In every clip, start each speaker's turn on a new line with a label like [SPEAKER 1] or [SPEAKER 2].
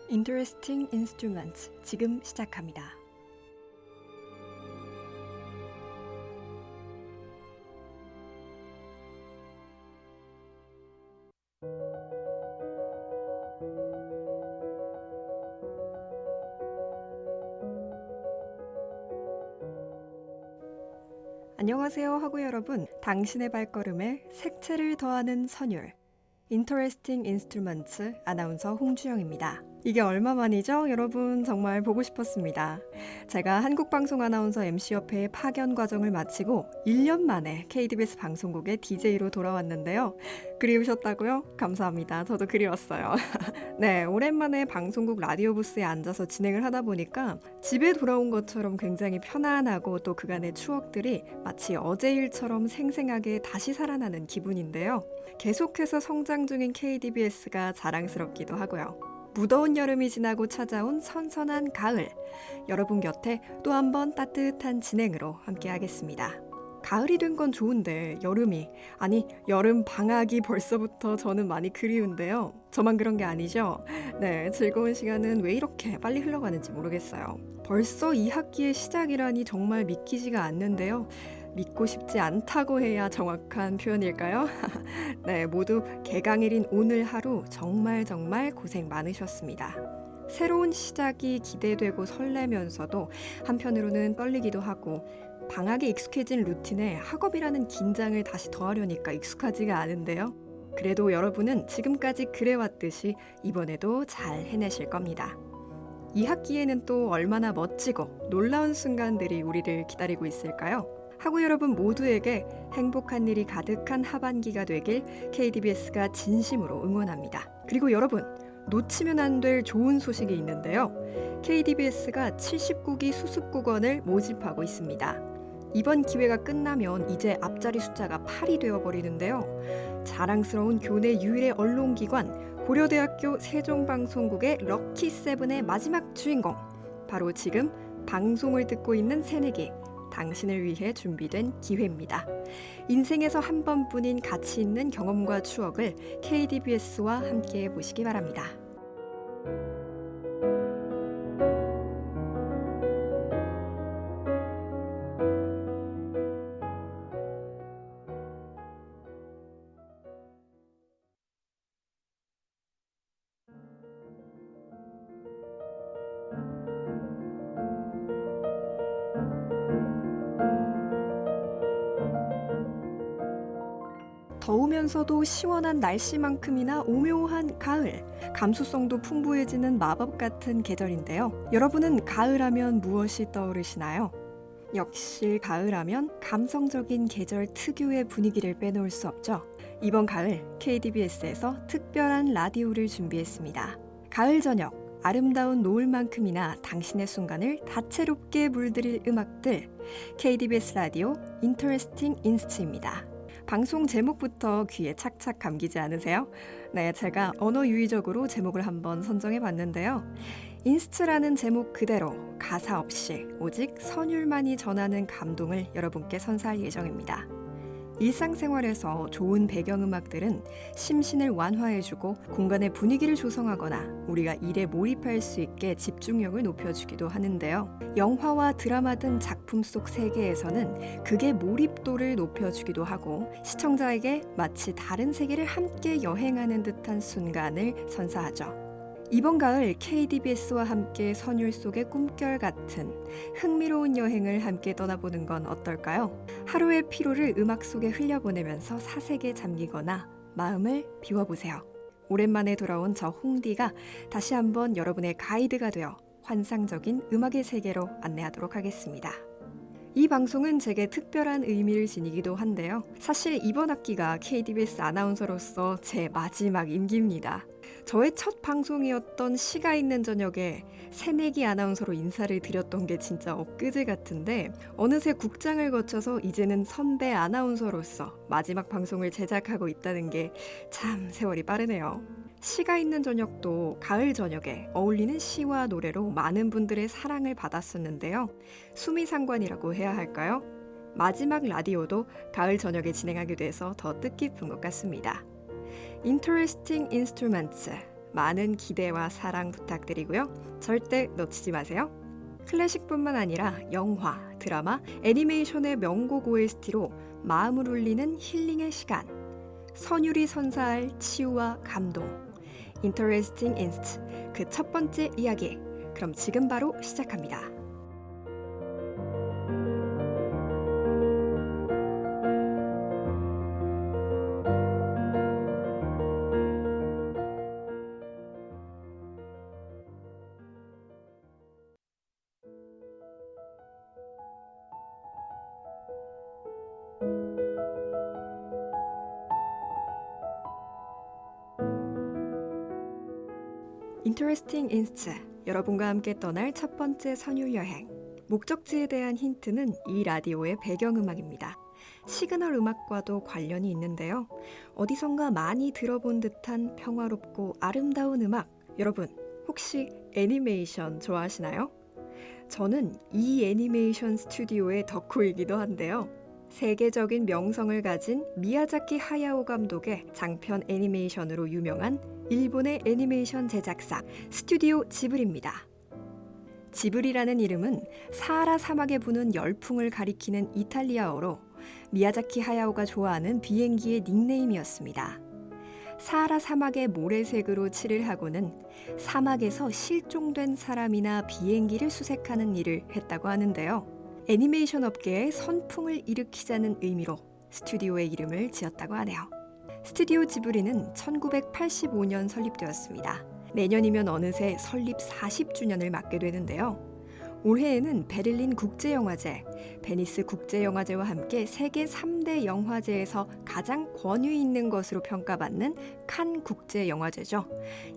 [SPEAKER 1] Interesting Instruments 지금 시작합니다. 안녕하세요 하고 여러분, 당신의 발걸음에 색채를 더하는 선율 Interesting Instruments 아나운서 홍주영입니다. 이게 얼마만이죠? 여러분 정말 보고 싶었습니다. 제가 한국방송 아나운서 MC협회의 파견 과정을 마치고 1년 만에 KDBS 방송국의 DJ로 돌아왔는데요. 그리우셨다고요? 감사합니다. 저도 그리웠어요. 네, 오랜만에 방송국 라디오 부스에 앉아서 진행을 하다 보니까 집에 돌아온 것처럼 굉장히 편안하고 또 그간의 추억들이 마치 어제 일처럼 생생하게 다시 살아나는 기분인데요. 계속해서 성장 중인 KDBS가 자랑스럽기도 하고요. 무더운 여름이 지나고 찾아온 선선한 가을, 여러분 곁에 또 한 번 따뜻한 진행으로 함께 하겠습니다. 가을이 된 건 좋은데 여름 방학이 벌써부터 저는 많이 그리운데요. 저만 그런 게 아니죠? 네, 즐거운 시간은 왜 이렇게 빨리 흘러가는지 모르겠어요. 벌써 2학기의 시작이라니 정말 믿기지가 않는데요. 믿고 싶지 않다고 해야 정확한 표현일까요? 네, 모두 개강일인 오늘 하루 정말 고생 많으셨습니다. 새로운 시작이 기대되고 설레면서도 한편으로는 떨리기도 하고 방학에 익숙해진 루틴에 학업이라는 긴장을 다시 더하려니까 익숙하지가 않은데요. 그래도 여러분은 지금까지 그래왔듯이 이번에도 잘 해내실 겁니다. 이 학기에는 또 얼마나 멋지고 놀라운 순간들이 우리를 기다리고 있을까요? 하고 여러분 모두에게 행복한 일이 가득한 하반기가 되길 KDBS가 진심으로 응원합니다. 그리고 여러분, 놓치면 안 될 좋은 소식이 있는데요. KDBS가 79기 수습국원을 모집하고 있습니다. 이번 기회가 끝나면 이제 앞자리 숫자가 8이 되어버리는데요. 자랑스러운 교내 유일의 언론기관 고려대학교 세종방송국의 럭키세븐의 마지막 주인공, 바로 지금 방송을 듣고 있는 새내기, 당신을 위해 준비된 기회입니다. 인생에서 한 번뿐인 가치 있는 경험과 추억을 KDBS와 함께 해보시기 바랍니다. 더우면서도 시원한 날씨만큼이나 오묘한 가을, 감수성도 풍부해지는 마법 같은 계절인데요. 여러분은 가을하면 무엇이 떠오르시나요? 역시 가을하면 감성적인 계절 특유의 분위기를 빼놓을 수 없죠. 이번 가을 KDBS에서 특별한 라디오를 준비했습니다. 가을 저녁, 아름다운 노을만큼이나 당신의 순간을 다채롭게 물들일 음악들, KDBS 라디오 Interesting Inst입니다. 방송 제목부터 귀에 착착 감기지 않으세요? 네, 제가 언어 유의적으로 제목을 한번 선정해 봤는데요. 인스트라는 제목 그대로 가사 없이 오직 선율만이 전하는 감동을 여러분께 선사할 예정입니다. 일상생활에서 좋은 배경음악들은 심신을 완화해주고 공간의 분위기를 조성하거나 우리가 일에 몰입할 수 있게 집중력을 높여주기도 하는데요. 영화와 드라마 등 작품 속 세계에서는 극의 몰입도를 높여주기도 하고 시청자에게 마치 다른 세계를 함께 여행하는 듯한 순간을 선사하죠. 이번 가을 KDBS와 함께 선율 속의 꿈결 같은 흥미로운 여행을 함께 떠나보는 건 어떨까요? 하루의 피로를 음악 속에 흘려보내면서 사색에 잠기거나 마음을 비워보세요. 오랜만에 돌아온 저 홍디가 다시 한번 여러분의 가이드가 되어 환상적인 음악의 세계로 안내하도록 하겠습니다. 이 방송은 제게 특별한 의미를 지니기도 한데요. 사실 이번 학기가 KDBS 아나운서로서 제 마지막 임기입니다. 저의 첫 방송이었던 시가 있는 저녁에 새내기 아나운서로 인사를 드렸던 게 진짜 엊그제 같은데 어느새 국장을 거쳐서 이제는 선배 아나운서로서 마지막 방송을 제작하고 있다는 게 참 세월이 빠르네요. 시가 있는 저녁도 가을 저녁에 어울리는 시와 노래로 많은 분들의 사랑을 받았었는데요. 수미상관이라고 해야 할까요? 마지막 라디오도 가을 저녁에 진행하게 돼서 더 뜻깊은 것 같습니다. Interesting Instruments, 많은 기대와 사랑 부탁드리고요. 절대 놓치지 마세요. 클래식뿐만 아니라 영화, 드라마, 애니메이션의 명곡 OST로 마음을 울리는 힐링의 시간. 선율이 선사할 치유와 감동. Interesting Inst, 그 첫 번째 이야기. 그럼 지금 바로 시작합니다. Interesting Inst, 여러분과 함께 떠날 첫 번째 선율 여행. 목적지에 대한 힌트는 이 라디오의 배경음악입니다. 시그널 음악과도 관련이 있는데요. 어디선가 많이 들어본 듯한 평화롭고 아름다운 음악. 여러분, 혹시 애니메이션 좋아하시나요? 저는 이 애니메이션 스튜디오의 덕후이기도 한데요. 세계적인 명성을 가진 미야자키 하야오 감독의 장편 애니메이션으로 유명한 일본의 애니메이션 제작사 스튜디오 지브리입니다. 지브리라는 이름은 사하라 사막에 부는 열풍을 가리키는 이탈리아어로 미야자키 하야오가 좋아하는 비행기의 닉네임이었습니다. 사하라 사막의 모래색으로 칠을 하고는 사막에서 실종된 사람이나 비행기를 수색하는 일을 했다고 하는데요. 애니메이션 업계에 선풍을 일으키자는 의미로 스튜디오의 이름을 지었다고 하네요. 스튜디오 지브리는 1985년 설립되었습니다. 내년이면 어느새 설립 40주년을 맞게 되는데요. 올해에는 베를린 국제영화제, 베니스 국제영화제와 함께 세계 3대 영화제에서 가장 권위 있는 것으로 평가받는 칸 국제영화제죠.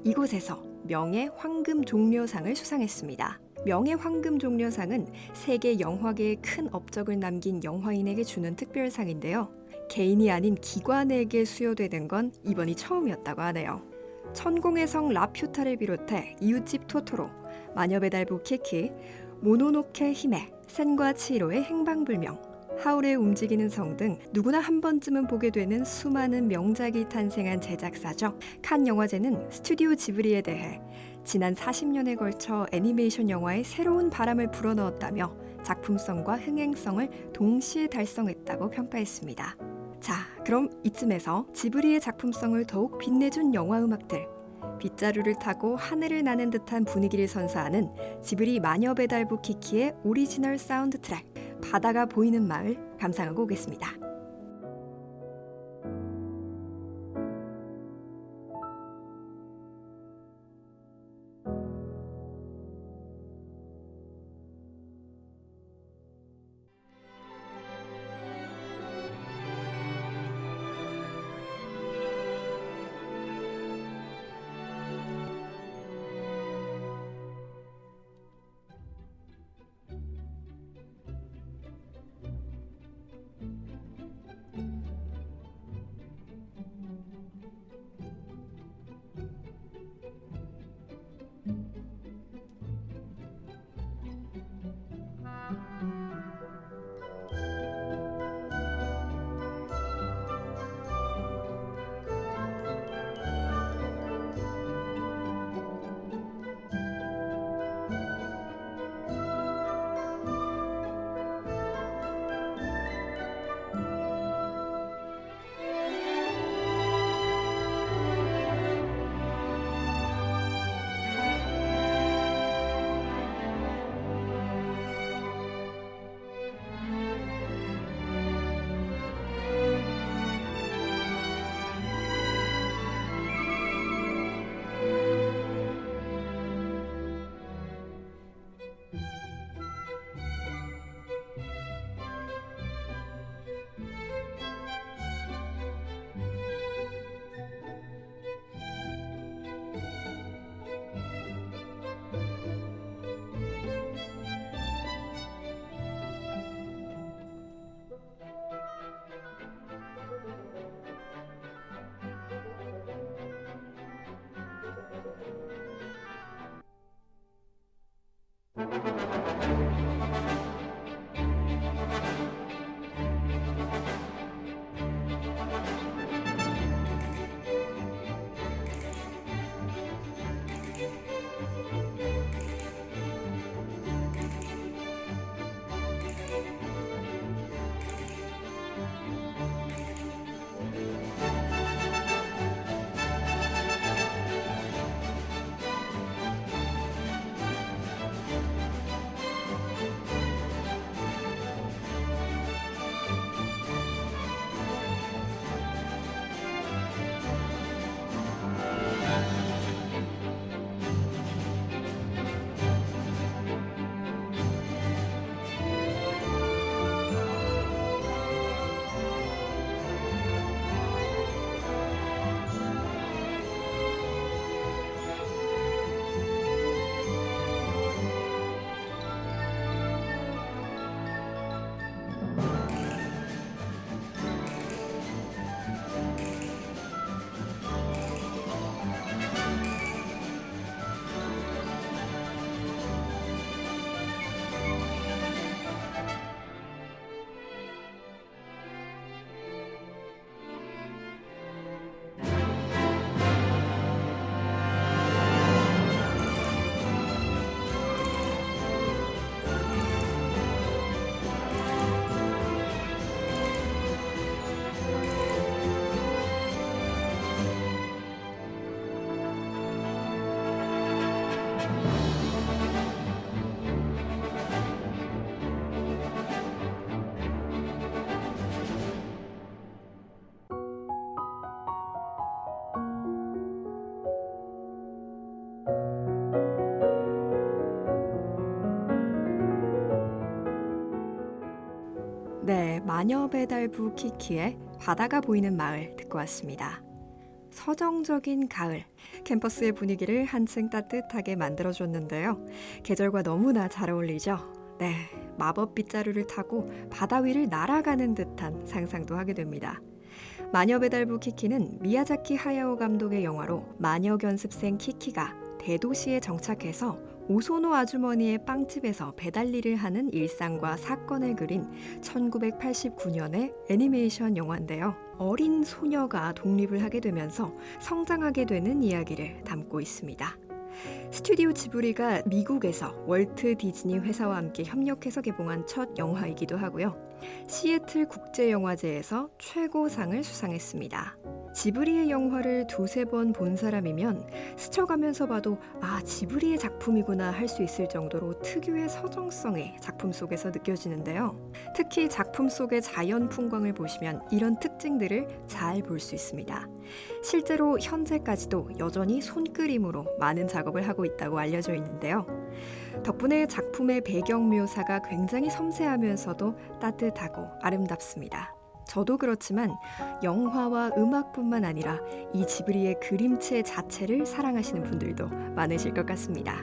[SPEAKER 1] 이곳에서 명예 황금 종려상을 수상했습니다. 명예 황금 종려상은 세계 영화계에 큰 업적을 남긴 영화인에게 주는 특별상인데요. 개인이 아닌 기관에게 수여되는 건 이번이 처음이었다고 하네요. 천공의 성 라퓨타를 비롯해 이웃집 토토로, 마녀배달부 키키, 모노노케 히메, 센과 치히로의 행방불명, 하울의 움직이는 성 등 누구나 한 번쯤은 보게 되는 수많은 명작이 탄생한 제작사죠. 칸 영화제는 스튜디오 지브리에 대해 지난 40년에 걸쳐 애니메이션 영화에 새로운 바람을 불어넣었다며 작품성과 흥행성을 동시에 달성했다고 평가했습니다. 자, 그럼 이쯤에서 지브리의 작품성을 더욱 빛내준 영화 음악들, 빗자루를 타고 하늘을 나는 듯한 분위기를 선사하는 지브리 마녀배달부 키키의 오리지널 사운드 트랙 바다가 보이는 마을 감상하고 오겠습니다. 마녀배달부 키키의 바다가 보이는 마을 듣고 왔습니다. 서정적인 가을, 캠퍼스의 분위기를 한층 따뜻하게 만들어줬는데요. 계절과 너무나 잘 어울리죠? 네, 마법 빗자루를 타고 바다 위를 날아가는 듯한 상상도 하게 됩니다. 마녀배달부 키키는 미야자키 하야오 감독의 영화로 마녀 견습생 키키가 대도시에 정착해서 오소노 아주머니의 빵집에서 배달 일을 하는 일상과 사건을 그린 1989년의 애니메이션 영화인데요. 어린 소녀가 독립을 하게 되면서 성장하게 되는 이야기를 담고 있습니다. 스튜디오 지브리가 미국에서 월트 디즈니 회사와 함께 협력해서 개봉한 첫 영화이기도 하고요. 시애틀 국제영화제에서 최고상을 수상했습니다. 지브리의 영화를 두세 번 본 사람이면 스쳐가면서 봐도 지브리의 작품이구나 할 수 있을 정도로 특유의 서정성이 작품 속에서 느껴지는데요. 특히 작품 속의 자연 풍광을 보시면 이런 특징들을 잘 볼 수 있습니다. 실제로 현재까지도 여전히 손그림으로 많은 작업을 하고 있다고 알려져 있는데요. 덕분에 작품의 배경 묘사가 굉장히 섬세하면서도 따뜻하고 아름답습니다. 저도 그렇지만 영화와 음악뿐만 아니라 이 지브리의 그림체 자체를 사랑하시는 분들도 많으실 것 같습니다.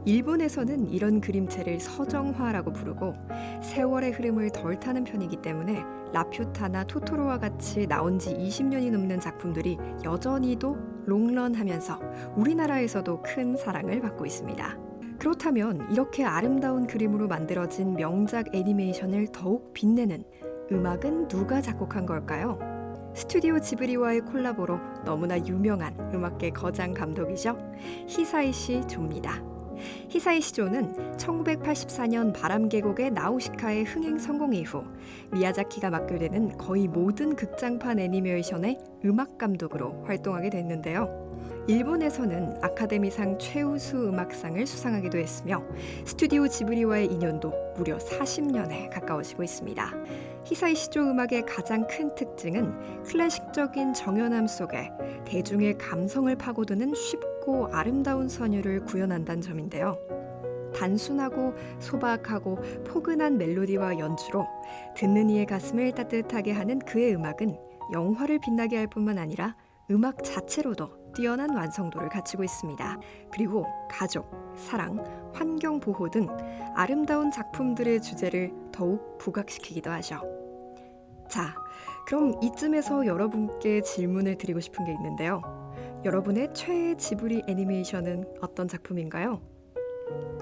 [SPEAKER 1] 일본에서는 이런 그림체를 서정화라고 부르고 세월의 흐름을 덜 타는 편이기 때문에 라퓨타나 토토로와 같이 나온 지 20년이 넘는 작품들이 여전히도 롱런하면서 우리나라에서도 큰 사랑을 받고 있습니다. 그렇다면 이렇게 아름다운 그림으로 만들어진 명작 애니메이션을 더욱 빛내는 음악은 누가 작곡한 걸까요? 스튜디오 지브리와의 콜라보로 너무나 유명한 음악계 거장 감독이죠. 히사이시 조입니다. 히사이시 조는 1984년 바람계곡의 나우시카의 흥행 성공 이후 미야자키가 맡게 되는 거의 모든 극장판 애니메이션의 음악 감독으로 활동하게 됐는데요. 일본에서는 아카데미상 최우수 음악상을 수상하기도 했으며 스튜디오 지브리와의 인연도 무려 40년에 가까워지고 있습니다. 히사이시조 음악의 가장 큰 특징은 클래식적인 정연함 속에 대중의 감성을 파고드는 쉽고 아름다운 선율을 구현한다는 점인데요. 단순하고 소박하고 포근한 멜로디와 연주로 듣는 이의 가슴을 따뜻하게 하는 그의 음악은 영화를 빛나게 할 뿐만 아니라 음악 자체로도 뛰어난 완성도를 갖추고 있습니다. 그리고 가족, 사랑, 환경 보호 등 아름다운 작품들의 주제를 더욱 부각시키기도 하죠. 자, 그럼 이쯤에서 여러분께 질문을 드리고 싶은 게 있는데요. 여러분의 최애 지브리 애니메이션은 어떤 작품인가요?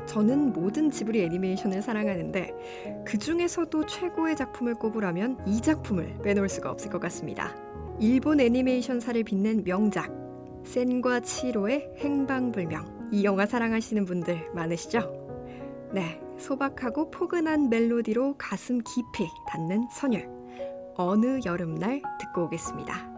[SPEAKER 1] 저는 모든 지브리 애니메이션을 사랑하는데 그 중에서도 최고의 작품을 꼽으라면 이 작품을 빼놓을 수가 없을 것 같습니다. 일본 애니메이션사를 빛낸 명작 센과 치히로의 행방불명. 이 영화 사랑하시는 분들 많으시죠? 네, 소박하고 포근한 멜로디로 가슴 깊이 닿는 선율. 어느 여름날 듣고 오겠습니다.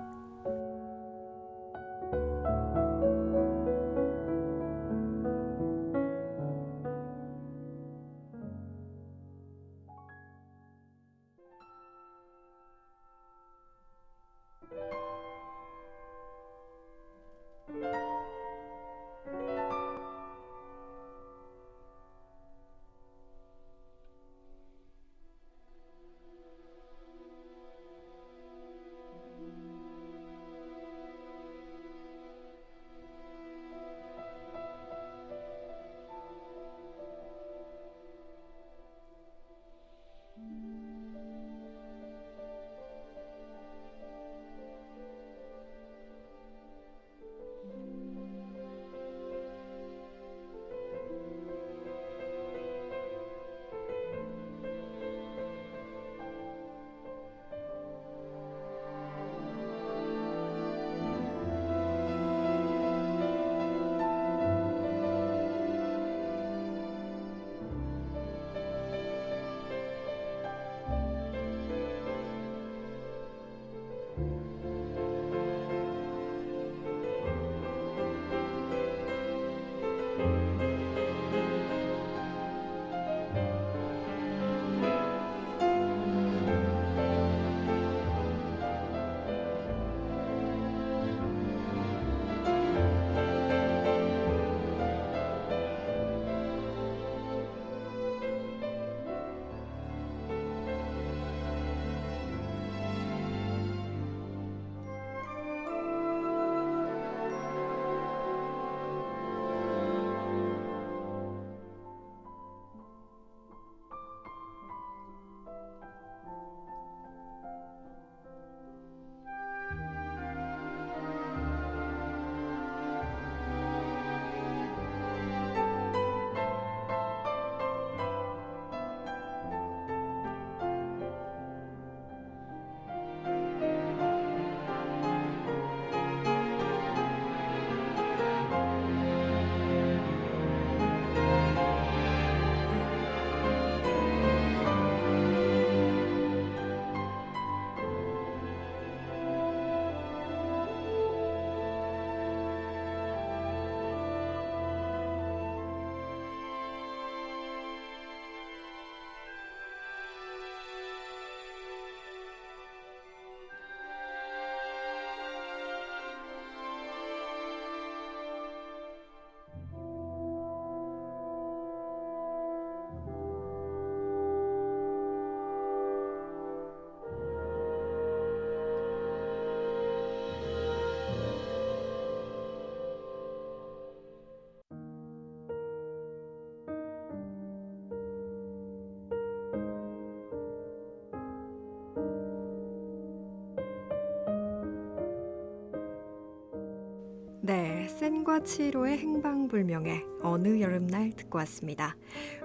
[SPEAKER 1] 네, 센과 치히로의 행방불명의 어느 여름날 듣고 왔습니다.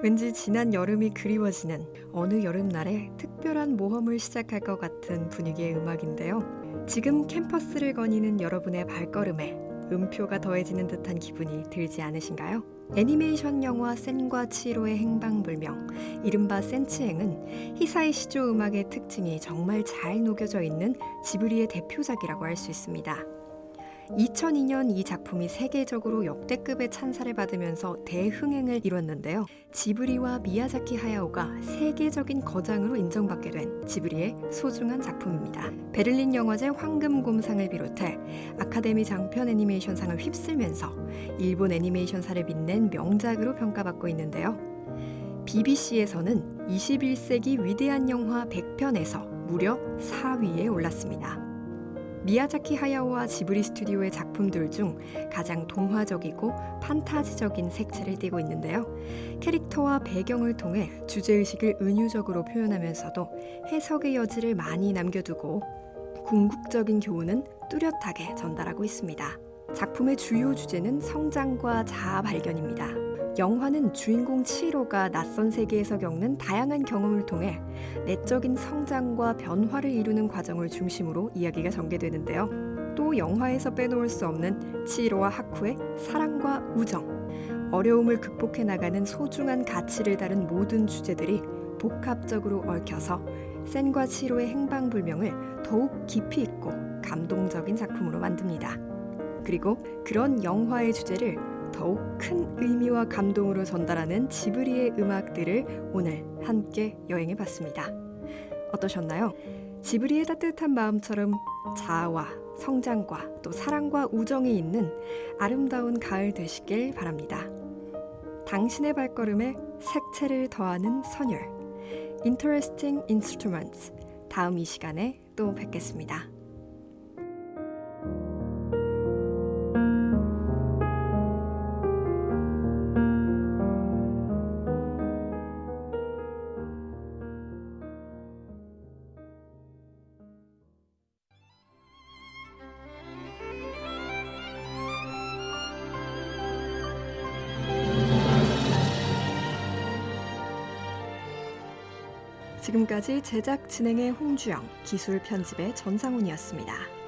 [SPEAKER 1] 왠지 지난 여름이 그리워지는 어느 여름날에 특별한 모험을 시작할 것 같은 분위기의 음악인데요. 지금 캠퍼스를 거니는 여러분의 발걸음에 음표가 더해지는 듯한 기분이 들지 않으신가요? 애니메이션 영화 센과 치히로의 행방불명, 이른바 센치행은 히사이 시조 음악의 특징이 정말 잘 녹여져 있는 지브리의 대표작이라고 할 수 있습니다. 2002년 이 작품이 세계적으로 역대급의 찬사를 받으면서 대흥행을 이뤘는데요. 지브리와 미야자키 하야오가 세계적인 거장으로 인정받게 된 지브리의 소중한 작품입니다. 베를린 영화제 황금곰상을 비롯해 아카데미 장편 애니메이션상을 휩쓸면서 일본 애니메이션사를 빛낸 명작으로 평가받고 있는데요. BBC에서는 21세기 위대한 영화 100편에서 무려 4위에 올랐습니다. 미야자키 하야오와 지브리 스튜디오의 작품들 중 가장 동화적이고 판타지적인 색채를 띠고 있는데요. 캐릭터와 배경을 통해 주제의식을 은유적으로 표현하면서도 해석의 여지를 많이 남겨두고 궁극적인 교훈은 뚜렷하게 전달하고 있습니다. 작품의 주요 주제는 성장과 자아 발견입니다. 영화는 주인공 치히로가 낯선 세계에서 겪는 다양한 경험을 통해 내적인 성장과 변화를 이루는 과정을 중심으로 이야기가 전개되는데요. 또 영화에서 빼놓을 수 없는 치히로와 하쿠의 사랑과 우정, 어려움을 극복해 나가는 소중한 가치를 다룬 모든 주제들이 복합적으로 얽혀서 센과 치히로의 행방불명을 더욱 깊이 있고 감동적인 작품으로 만듭니다. 그리고 그런 영화의 주제를 더욱 큰 의미와 감동으로 전달하는 지브리의 음악들을 오늘 함께 여행해 봤습니다. 어떠셨나요? 지브리의 따뜻한 마음처럼 자아와 성장과 또 사랑과 우정이 있는 아름다운 가을 되시길 바랍니다. 당신의 발걸음에 색채를 더하는 선율, Interesting Instruments. 다음 이 시간에 또 뵙겠습니다. 지금까지 제작 진행의 홍주영, 기술 편집의 전상훈이었습니다.